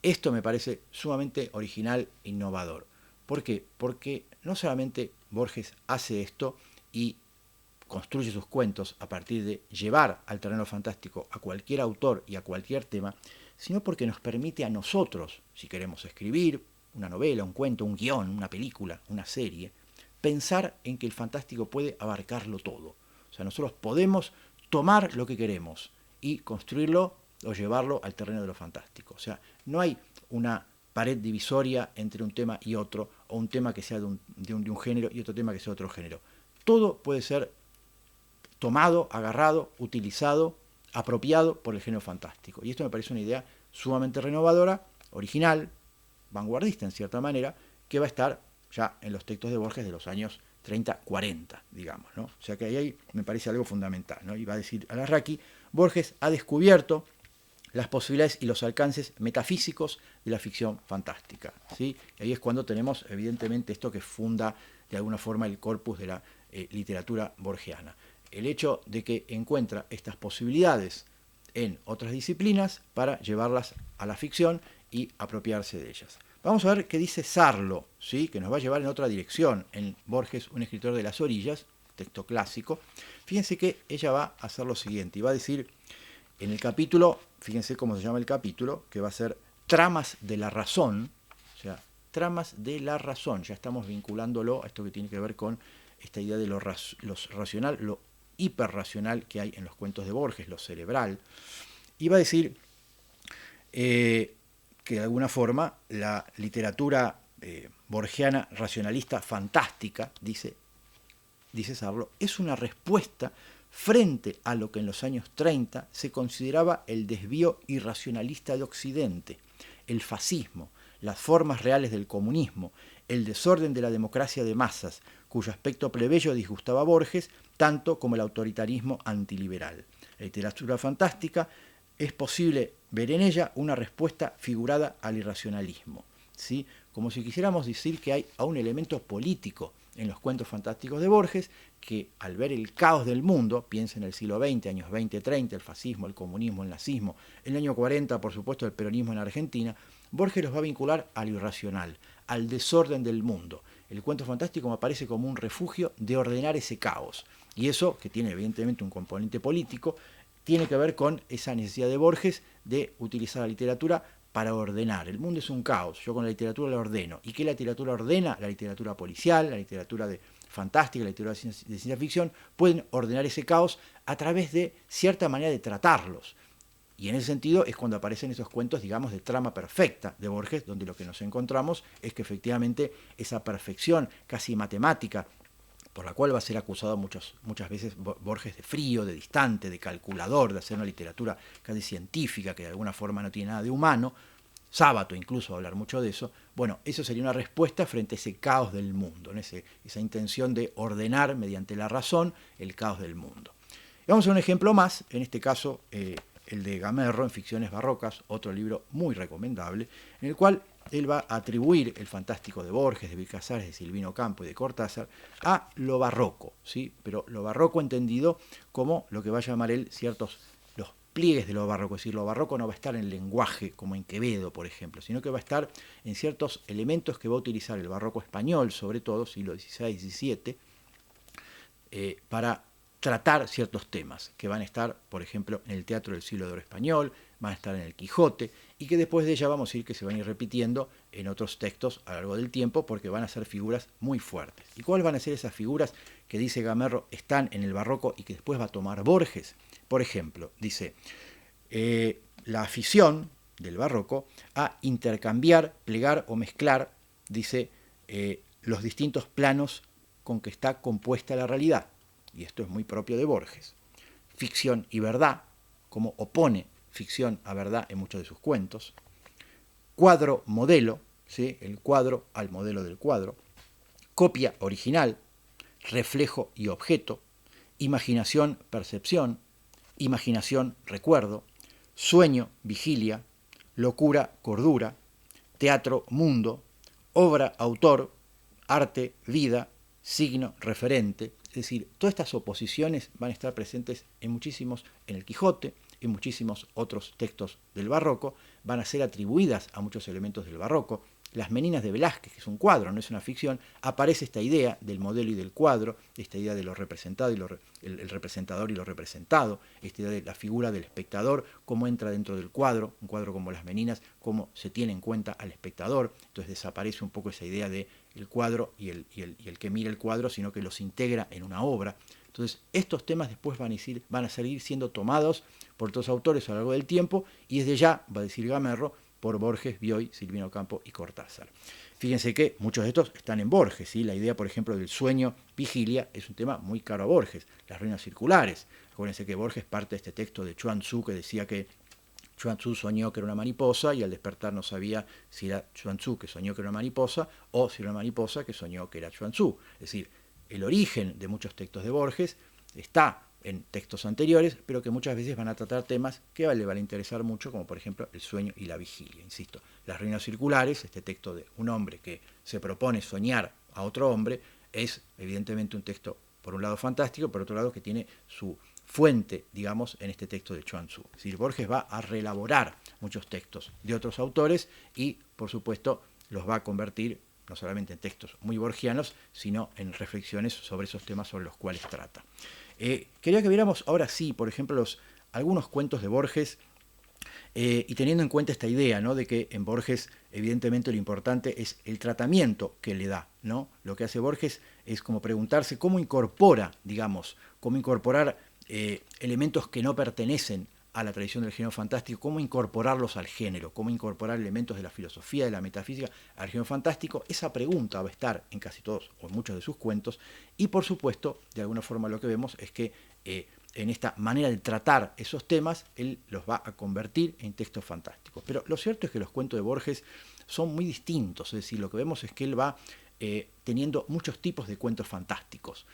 esto me parece sumamente original e innovador. ¿Por qué? Porque no solamente Borges hace esto y construye sus cuentos a partir de llevar al terreno fantástico a cualquier autor y a cualquier tema, sino porque nos permite a nosotros, si queremos escribir una novela, un cuento, un guión, una película, una serie, pensar en que el fantástico puede abarcarlo todo. O sea, nosotros podemos tomar lo que queremos y construirlo o llevarlo al terreno de lo fantástico. O sea, no hay una pared divisoria entre un tema y otro, o un tema que sea de un género y otro tema que sea de otro género. Todo puede ser tomado, agarrado, utilizado, apropiado por el género fantástico. Y esto me parece una idea sumamente renovadora, original, vanguardista en cierta manera, que va a estar ya en los textos de Borges de los años 30, 40, digamos, ¿no? O sea que ahí me parece algo fundamental, ¿no? Y va a decir Alarraqui: Borges ha descubierto las posibilidades y los alcances metafísicos de la ficción fantástica, ¿sí? Y ahí es cuando tenemos, evidentemente, esto que funda de alguna forma el corpus de la literatura borgiana. El hecho de que encuentra estas posibilidades en otras disciplinas para llevarlas a la ficción y apropiarse de ellas. Vamos a ver qué dice Sarlo, ¿sí?, que nos va a llevar en otra dirección, en Borges, un escritor de las orillas, texto clásico. Fíjense que ella va a hacer lo siguiente, y va a decir en el capítulo, fíjense cómo se llama el capítulo, que va a ser Tramas de la razón, o sea, tramas de la razón, ya estamos vinculándolo a esto que tiene que ver con esta idea de lo racional, lo hiperracional que hay en los cuentos de Borges, lo cerebral, y va a decir que de alguna forma la literatura borgiana racionalista fantástica, dice Sarlo, es una respuesta frente a lo que en los años 30 se consideraba el desvío irracionalista de Occidente, el fascismo, las formas reales del comunismo, el desorden de la democracia de masas, cuyo aspecto plebeyo disgustaba a Borges, tanto como el autoritarismo antiliberal. La literatura fantástica es posible ver en ella una respuesta figurada al irracionalismo, ¿sí?, como si quisiéramos decir que hay un elemento político en los cuentos fantásticos de Borges, que al ver el caos del mundo, piensa en el siglo XX, años 20-30, el fascismo, el comunismo, el nazismo, en el año 40, por supuesto, el peronismo en Argentina, Borges los va a vincular a lo irracional, al desorden del mundo. El cuento fantástico me aparece como un refugio de ordenar ese caos. Y eso, que tiene evidentemente un componente político, tiene que ver con esa necesidad de Borges de utilizar la literatura para ordenar. El mundo es un caos, yo con la literatura la ordeno. ¿Y qué la literatura ordena? La literatura policial, la literatura de fantástica, la literatura de ciencia ficción, pueden ordenar ese caos a través de cierta manera de tratarlos. Y en ese sentido es cuando aparecen esos cuentos, digamos, de trama perfecta de Borges, donde lo que nos encontramos es que efectivamente esa perfección casi matemática, por la cual va a ser acusado muchas veces Borges de frío, de distante, de calculador, de hacer una literatura casi científica, que de alguna forma no tiene nada de humano, Sábato incluso va a hablar mucho de eso. Bueno, eso sería una respuesta frente a ese caos del mundo, ¿no? Esa intención de ordenar mediante la razón el caos del mundo. Y vamos a un ejemplo más, en este caso el de Gamerro en Ficciones Barrocas, otro libro muy recomendable, en el cual él va a atribuir el fantástico de Borges, de Bioy Casares, de Silvino Campo y de Cortázar a lo barroco, ¿sí? Pero lo barroco entendido como lo que va a llamar él ciertos los pliegues de lo barroco, es decir, lo barroco no va a estar en el lenguaje como en Quevedo, por ejemplo, sino que va a estar en ciertos elementos que va a utilizar el barroco español, sobre todo, siglo XVI, XVII, para tratar ciertos temas que van a estar, por ejemplo, en el teatro del siglo de oro español, van a estar en el Quijote, y que después de ella vamos a ir que se van a ir repitiendo en otros textos a lo largo del tiempo, porque van a ser figuras muy fuertes. ¿Y cuáles van a ser esas figuras que dice Gamerro están en el barroco y que después va a tomar Borges? Por ejemplo, dice, la afición del barroco a intercambiar, plegar o mezclar, dice, los distintos planos con que está compuesta la realidad. Y esto es muy propio de Borges. Ficción y verdad, como opone ficción a verdad en muchos de sus cuentos. Cuadro modelo, ¿sí? El cuadro al modelo del cuadro. Copia original, reflejo y objeto. Imaginación, percepción. Imaginación, recuerdo. Sueño, vigilia. Locura, cordura. Teatro, mundo. Obra, autor. Arte, vida. Signo, referente. Es decir, todas estas oposiciones van a estar presentes en el Quijote, en muchísimos otros textos del barroco, van a ser atribuidas a muchos elementos del barroco. Las Meninas de Velázquez, que es un cuadro, no es una ficción, aparece esta idea del modelo y del cuadro, esta idea de lo representado y el representador y lo representado, esta idea de la figura del espectador, cómo entra dentro del cuadro, un cuadro como Las Meninas, cómo se tiene en cuenta al espectador. Entonces desaparece un poco esa idea de el cuadro y el que mira el cuadro, sino que los integra en una obra. Entonces, estos temas después van a seguir siendo tomados por otros autores a lo largo del tiempo, y desde ya, va a decir Gamerro, por Borges, Bioy, Silvino Campo y Cortázar. Fíjense que muchos de estos están en Borges, ¿sí? La idea, por ejemplo, del sueño vigilia es un tema muy caro a Borges. Las ruinas circulares. Acuérdense que Borges parte de este texto de Chuang Tzu que decía que Chuang Tzu soñó que era una mariposa y al despertar no sabía si era Chuang Tzu que soñó que era una mariposa o si era una mariposa que soñó que era Chuang Tzu. Es decir, el origen de muchos textos de Borges está en textos anteriores, pero que muchas veces van a tratar temas que le van a interesar mucho, como por ejemplo el sueño y la vigilia. Insisto, Las ruinas circulares, este texto de un hombre que se propone soñar a otro hombre, es evidentemente un texto, por un lado fantástico, por otro lado que tiene su fuente, digamos, en este texto de Chuang Tzu. Es decir, Borges va a reelaborar muchos textos de otros autores y, por supuesto, los va a convertir no solamente en textos muy borgianos, sino en reflexiones sobre esos temas sobre los cuales trata. Quería que viéramos ahora sí, por ejemplo, algunos cuentos de Borges, y teniendo en cuenta esta idea, ¿no?, de que en Borges evidentemente lo importante es el tratamiento que le da, ¿no? Lo que hace Borges es como preguntarse cómo incorpora, digamos, cómo incorporar elementos que no pertenecen a la tradición del género fantástico, cómo incorporarlos al género, cómo incorporar elementos de la filosofía, de la metafísica al género fantástico. Esa pregunta va a estar en casi todos o en muchos de sus cuentos, y por supuesto, de alguna forma lo que vemos es que en esta manera de tratar esos temas, él los va a convertir en textos fantásticos. Pero lo cierto es que los cuentos de Borges son muy distintos, es decir, lo que vemos es que él va teniendo muchos tipos de cuentos fantásticos.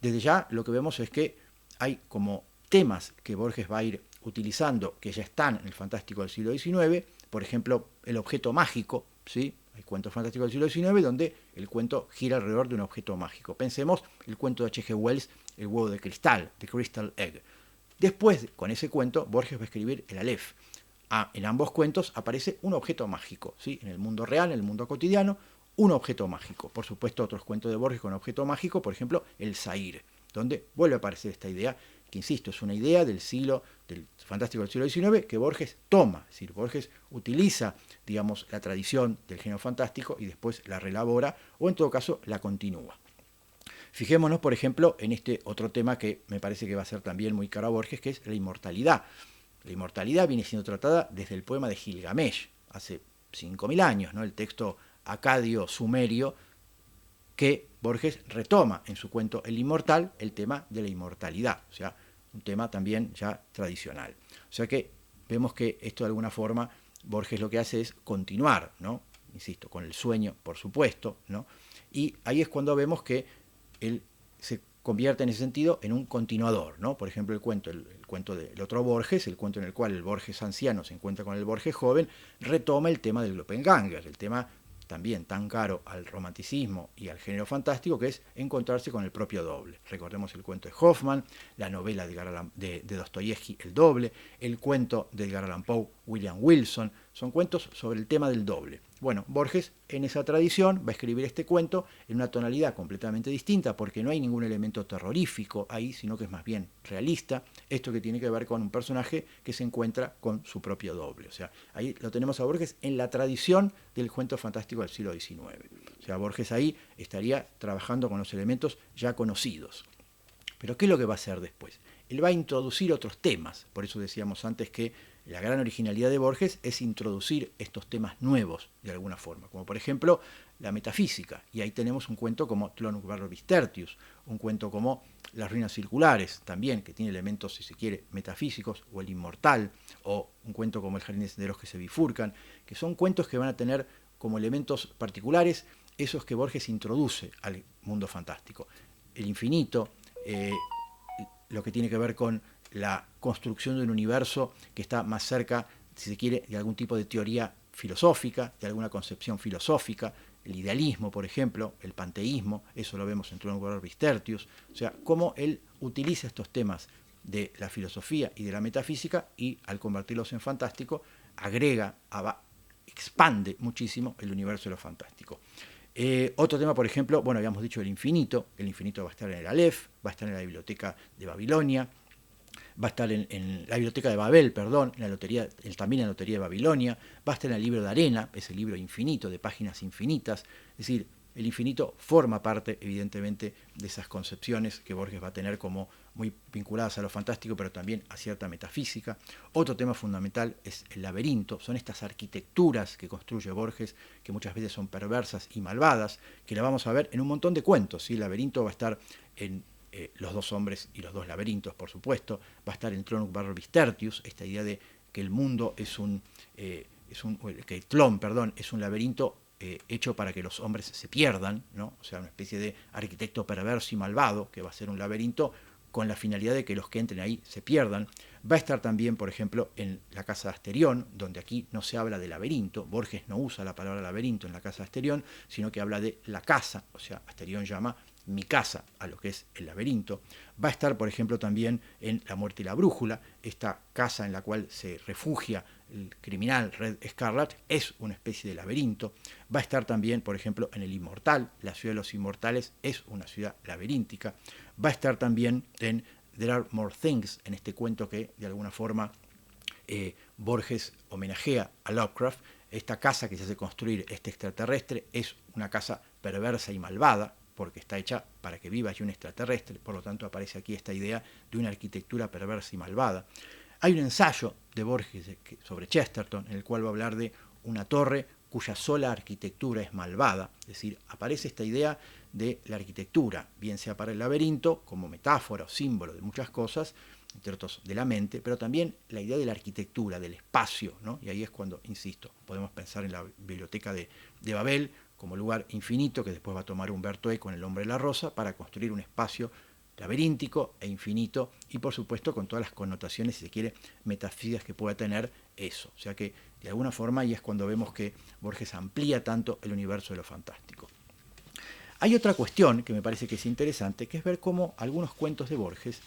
Desde ya lo que vemos es que hay como temas que Borges va a ir utilizando, que ya están en el fantástico del siglo XIX, por ejemplo, el objeto mágico, ¿sí? Hay cuentos fantásticos del siglo XIX donde el cuento gira alrededor de un objeto mágico. Pensemos el cuento de H.G. Wells, El huevo de cristal, The Crystal Egg. Después, con ese cuento, Borges va a escribir el Aleph. En ambos cuentos aparece un objeto mágico, ¿sí? En el mundo real, en el mundo cotidiano, un objeto mágico. Por supuesto, otros cuentos de Borges con objeto mágico, por ejemplo, el Zaire, donde vuelve a aparecer esta idea, que insisto, es una idea del fantástico del siglo XIX que Borges toma, es decir, Borges utiliza, digamos, la tradición del género fantástico y después la reelabora, o en todo caso la continúa. Fijémonos, por ejemplo, en este otro tema que me parece que va a ser también muy caro a Borges, que es la inmortalidad. La inmortalidad viene siendo tratada desde el poema de Gilgamesh, hace 5.000 años, ¿no? El texto acadio sumerio que Borges retoma en su cuento El Inmortal, el tema de la inmortalidad, o sea, un tema también ya tradicional. O sea que vemos que esto de alguna forma Borges lo que hace es continuar, ¿no? Insisto, con el sueño, por supuesto, ¿no? Y ahí es cuando vemos que él se convierte en ese sentido en un continuador, ¿no? Por ejemplo, el cuento del otro Borges, el cuento en el cual el Borges anciano se encuentra con el Borges joven, retoma el tema del Doppelganger, el tema también tan caro al romanticismo y al género fantástico, que es encontrarse con el propio doble. Recordemos el cuento de Hoffman, la novela de Dostoyevsky, El doble, el cuento de Edgar Allan Poe, William Wilson, son cuentos sobre el tema del doble. Bueno, Borges en esa tradición va a escribir este cuento en una tonalidad completamente distinta porque no hay ningún elemento terrorífico ahí, sino que es más bien realista, esto que tiene que ver con un personaje que se encuentra con su propio doble. O sea, ahí lo tenemos a Borges en la tradición del cuento fantástico del siglo XIX. O sea, Borges ahí estaría trabajando con los elementos ya conocidos. Pero ¿qué es lo que va a hacer después? Él va a introducir otros temas, por eso decíamos antes que la gran originalidad de Borges es introducir estos temas nuevos de alguna forma, como por ejemplo la metafísica, y ahí tenemos un cuento como Tlön barra Tertius, un cuento como Las ruinas circulares, también, que tiene elementos, si se quiere, metafísicos, o El inmortal, o un cuento como El jardín de senderos que se bifurcan, que son cuentos que van a tener como elementos particulares esos que Borges introduce al mundo fantástico. El infinito, lo que tiene que ver con la construcción de un universo que está más cerca, si se quiere, de algún tipo de teoría filosófica, de alguna concepción filosófica, el idealismo, por ejemplo, el panteísmo, eso lo vemos en Tlön barra Tertius, o sea, cómo él utiliza estos temas de la filosofía y de la metafísica y al convertirlos en fantástico, agrega, expande muchísimo el universo de lo fantástico. Otro tema, por ejemplo, bueno, habíamos dicho el infinito va a estar en el Aleph, va a estar en la biblioteca de Babilonia, va a estar en la biblioteca de Babel, perdón, en la lotería, también en la lotería de Babilonia, va a estar en el libro de arena, ese libro infinito, de páginas infinitas, es decir, el infinito forma parte, evidentemente, de esas concepciones que Borges va a tener como muy vinculadas a lo fantástico, pero también a cierta metafísica. Otro tema fundamental es el laberinto, son estas arquitecturas que construye Borges, que muchas veces son perversas y malvadas, que la vamos a ver en un montón de cuentos, ¿sí? El laberinto va a estar en Los dos hombres y los dos laberintos, por supuesto, va a estar en Tlön barra Tertius, esta idea de que el mundo que Tlön, perdón, es un laberinto hecho para que los hombres se pierdan, ¿no? O sea, una especie de arquitecto perverso y malvado que va a ser un laberinto con la finalidad de que los que entren ahí se pierdan. Va a estar también, por ejemplo, en la casa de Asterión, donde aquí no se habla de laberinto, Borges no usa la palabra laberinto en la casa de Asterión, sino que habla de la casa, o sea, Asterión llama mi casa a lo que es el laberinto. Va a estar, por ejemplo, también en La muerte y la brújula, esta casa en la cual se refugia el criminal Red Scarlet, es una especie de laberinto. Va a estar también, por ejemplo, en El Inmortal, la ciudad de los inmortales es una ciudad laberíntica. Va a estar también en There Are More Things, en este cuento que de alguna forma Borges homenajea a Lovecraft. Esta casa que se hace construir, este extraterrestre, es una casa perversa y malvada, porque está hecha para que viva allí un extraterrestre, por lo tanto aparece aquí esta idea de una arquitectura perversa y malvada. Hay un ensayo de Borges sobre Chesterton, en el cual va a hablar de una torre cuya sola arquitectura es malvada, es decir, aparece esta idea de la arquitectura, bien sea para el laberinto, como metáfora o símbolo de muchas cosas, entre otros de la mente, pero también la idea de la arquitectura, del espacio, ¿no? Y ahí es cuando, insisto, podemos pensar en la biblioteca de Babel como lugar infinito que después va a tomar Humberto Eco en El hombre de la rosa para construir un espacio laberíntico e infinito y por supuesto con todas las connotaciones, si se quiere, metafísicas que pueda tener eso. O sea que de alguna forma ahí es cuando vemos que Borges amplía tanto el universo de lo fantástico. Hay otra cuestión que me parece que es interesante, que es ver cómo algunos cuentos de Borges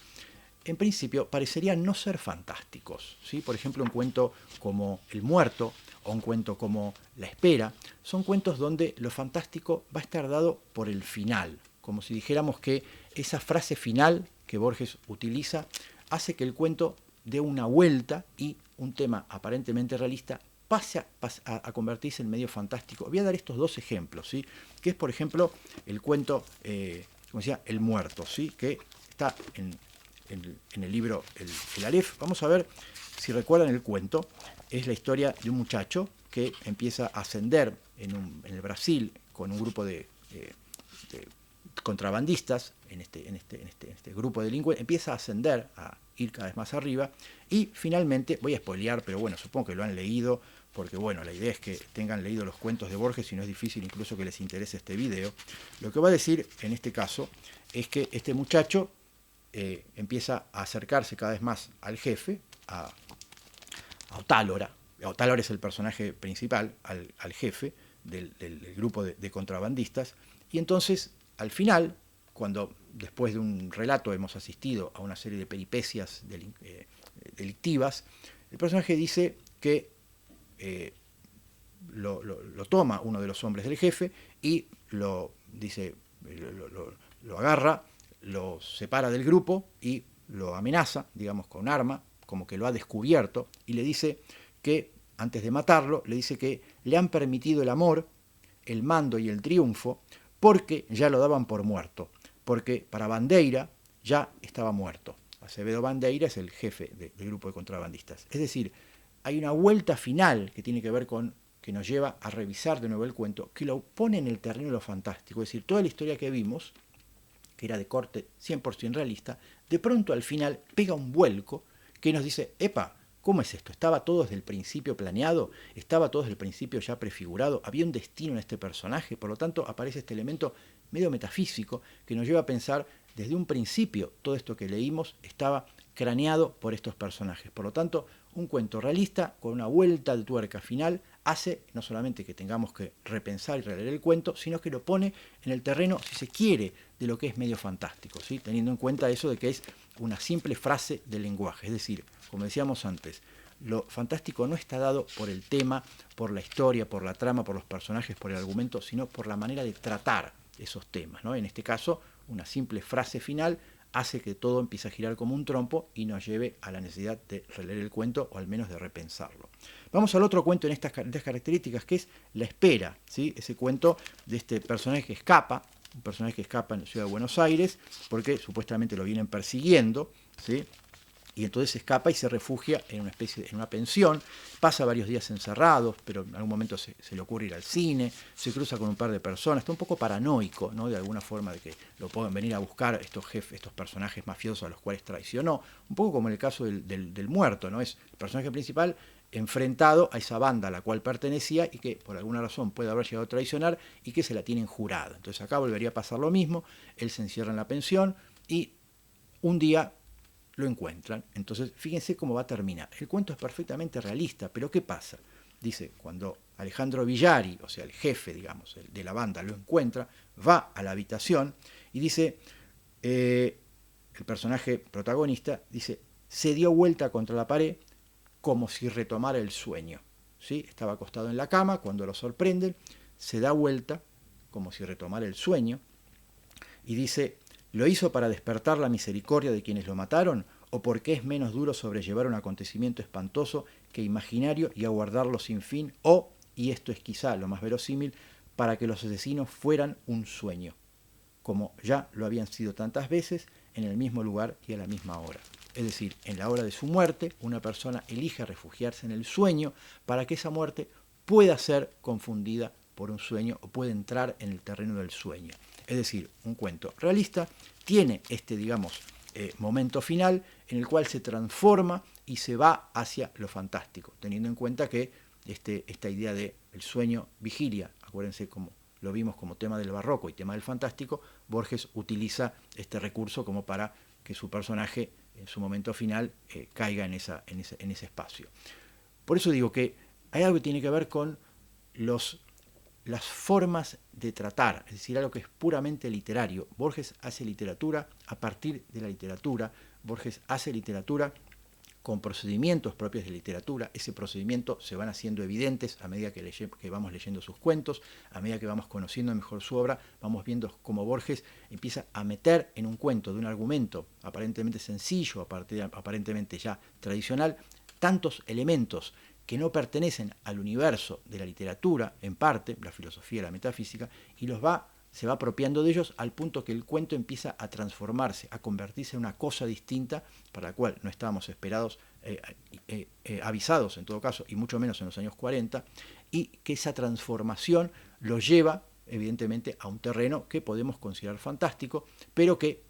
en principio parecerían no ser fantásticos, ¿sí? Por ejemplo, un cuento como El muerto o un cuento como La espera son cuentos donde lo fantástico va a estar dado por el final, como si dijéramos que esa frase final que Borges utiliza hace que el cuento dé una vuelta y un tema aparentemente realista pase a convertirse en medio fantástico. Voy a dar estos dos ejemplos, ¿sí? Que es, por ejemplo, el cuento como decía, el muerto, ¿sí? Que está en el libro el Aleph. Vamos a ver si recuerdan el cuento. Es la historia de un muchacho que empieza a ascender en el Brasil con un grupo de contrabandistas, en este grupo de delincuentes, empieza a ascender, a ir cada vez más arriba, y finalmente, voy a spoilear, pero bueno, supongo que lo han leído, porque bueno, la idea es que tengan leído los cuentos de Borges, y no es difícil incluso que les interese este video. Lo que va a decir en este caso es que este muchacho empieza a acercarse cada vez más al jefe, a Otálora. Otálora es el personaje principal, al jefe del grupo de contrabandistas, y entonces, al final, cuando después de un relato hemos asistido a una serie de peripecias delictivas, el personaje dice que lo toma uno de los hombres del jefe y lo agarra, lo separa del grupo y lo amenaza, digamos, con un arma, como que lo ha descubierto, y le dice que, antes de matarlo, le dice que le han permitido el amor, el mando y el triunfo, porque ya lo daban por muerto, porque para Bandeira ya estaba muerto. Acevedo Bandeira es el jefe del grupo de contrabandistas. Es decir, hay una vuelta final que tiene que ver con, que nos lleva a revisar de nuevo el cuento, que lo pone en el terreno de lo fantástico. Es decir, toda la historia que vimos, que era de corte 100% realista, de pronto al final pega un vuelco que nos dice, epa, ¿cómo es esto? ¿Estaba todo desde el principio planeado? ¿Estaba todo desde el principio ya prefigurado? ¿Había un destino en este personaje? Por lo tanto, aparece este elemento medio metafísico que nos lleva a pensar, desde un principio, todo esto que leímos estaba craneado por estos personajes. Por lo tanto, un cuento realista con una vuelta de tuerca final hace no solamente que tengamos que repensar y releer el cuento, sino que lo pone en el terreno, si se quiere, de lo que es medio fantástico, ¿sí? Teniendo en cuenta eso de que es una simple frase del lenguaje. Es decir, como decíamos antes, lo fantástico no está dado por el tema, por la historia, por la trama, por los personajes, por el argumento, sino por la manera de tratar esos temas, ¿no? En este caso, una simple frase final hace que todo empiece a girar como un trompo y nos lleve a la necesidad de releer el cuento o al menos de repensarlo. Vamos al otro cuento en estas características, que es La espera, ¿sí? Ese cuento de este personaje que escapa, un personaje que escapa en la ciudad de Buenos Aires porque supuestamente lo vienen persiguiendo, ¿sí? Y entonces escapa y se refugia en una pensión, pasa varios días encerrados, pero en algún momento se le ocurre ir al cine, se cruza con un par de personas, está un poco paranoico, ¿no? De alguna forma, de que lo puedan venir a buscar estos jefes, estos personajes mafiosos a los cuales traicionó, un poco como en el caso del muerto, ¿no? Es el personaje principal enfrentado a esa banda a la cual pertenecía y que por alguna razón puede haber llegado a traicionar y que se la tienen jurada. Entonces acá volvería a pasar lo mismo, él se encierra en la pensión y un día lo encuentran. Entonces, fíjense cómo va a terminar. El cuento es perfectamente realista, pero ¿qué pasa? Dice, cuando Alejandro Villari, o sea, el jefe, digamos, de la banda, lo encuentra, va a la habitación y dice, el personaje protagonista, dice, se dio vuelta contra la pared como si retomara el sueño. ¿Sí? Estaba acostado en la cama, cuando lo sorprenden, se da vuelta como si retomara el sueño y dice, ¿lo hizo para despertar la misericordia de quienes lo mataron? ¿O porque es menos duro sobrellevar un acontecimiento espantoso que imaginario y aguardarlo sin fin? ¿O, y esto es quizá lo más verosímil, para que los asesinos fueran un sueño, como ya lo habían sido tantas veces, en el mismo lugar y a la misma hora? Es decir, en la hora de su muerte, una persona elige refugiarse en el sueño para que esa muerte pueda ser confundida por un sueño o pueda entrar en el terreno del sueño. Es decir, un cuento realista tiene este, digamos, momento final en el cual se transforma y se va hacia lo fantástico, teniendo en cuenta que esta idea de el sueño vigilia, acuérdense como lo vimos como tema del barroco y tema del fantástico, Borges utiliza este recurso como para que su personaje en su momento final caiga en ese espacio. Por eso digo que hay algo que tiene que ver con las formas de tratar, es decir, algo que es puramente literario. Borges hace literatura a partir de la literatura, Borges hace literatura con procedimientos propios de literatura. Ese procedimiento se van haciendo evidentes a medida que vamos leyendo sus cuentos, a medida que vamos conociendo mejor su obra, vamos viendo cómo Borges empieza a meter en un cuento de un argumento aparentemente sencillo, aparentemente ya tradicional, tantos elementos que no pertenecen al universo de la literatura, en parte, la filosofía y la metafísica, y los va se va apropiando de ellos al punto que el cuento empieza a transformarse, a convertirse en una cosa distinta para la cual no estábamos avisados en todo caso, y mucho menos en los años 40, y que esa transformación lo lleva evidentemente a un terreno que podemos considerar fantástico, pero que,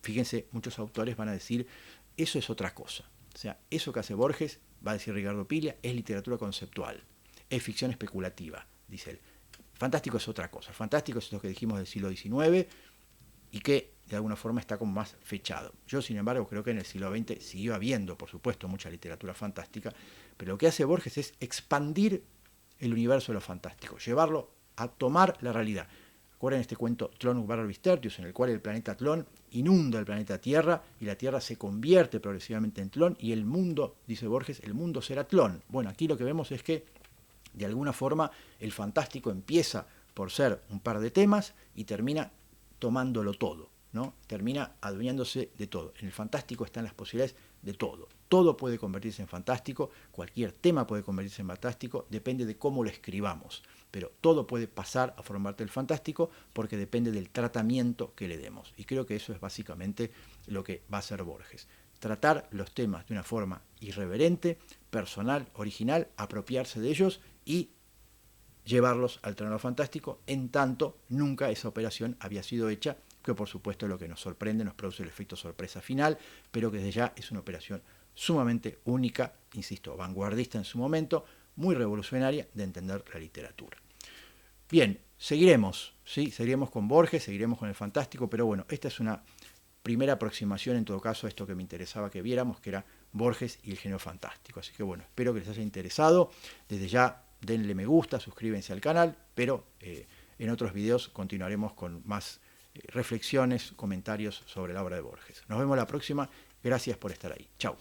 fíjense, muchos autores van a decir, eso es otra cosa. O sea, eso que hace Borges, va a decir Ricardo Piglia, es literatura conceptual, es ficción especulativa, dice él. Fantástico es otra cosa. Fantástico es lo que dijimos del siglo XIX y que de alguna forma está como más fechado. Yo, sin embargo, creo que en el siglo XX siguió habiendo, por supuesto, mucha literatura fantástica, pero lo que hace Borges es expandir el universo de lo fantástico, llevarlo a tomar la realidad. Recuerden este cuento Tlön Barvis Tertius, en el cual el planeta Tlön inunda el planeta Tierra y la Tierra se convierte progresivamente en Tlön y el mundo, dice Borges, el mundo será Tlön. Bueno, aquí lo que vemos es que de alguna forma el fantástico empieza por ser un par de temas y termina tomándolo todo, ¿no? Termina adueñándose de todo. En el fantástico están las posibilidades de todo. Todo puede convertirse en fantástico, cualquier tema puede convertirse en fantástico, depende de cómo lo escribamos. Pero todo puede pasar a formar parte del fantástico porque depende del tratamiento que le demos. Y creo que eso es básicamente lo que va a hacer Borges. Tratar los temas de una forma irreverente, personal, original, apropiarse de ellos y llevarlos al terreno fantástico, en tanto nunca esa operación había sido hecha, que por supuesto es lo que nos sorprende, nos produce el efecto sorpresa final, pero que desde ya es una operación sumamente única, insisto, vanguardista en su momento, muy revolucionaria de entender la literatura. Bien, seguiremos, ¿sí? Seguiremos con Borges, seguiremos con el fantástico, pero bueno, esta es una primera aproximación en todo caso a esto que me interesaba que viéramos, que era Borges y el género fantástico. Así que bueno, espero que les haya interesado. Desde ya denle me gusta, suscríbanse al canal, pero en otros videos continuaremos con más reflexiones, comentarios sobre la obra de Borges. Nos vemos la próxima. Gracias por estar ahí. Chao.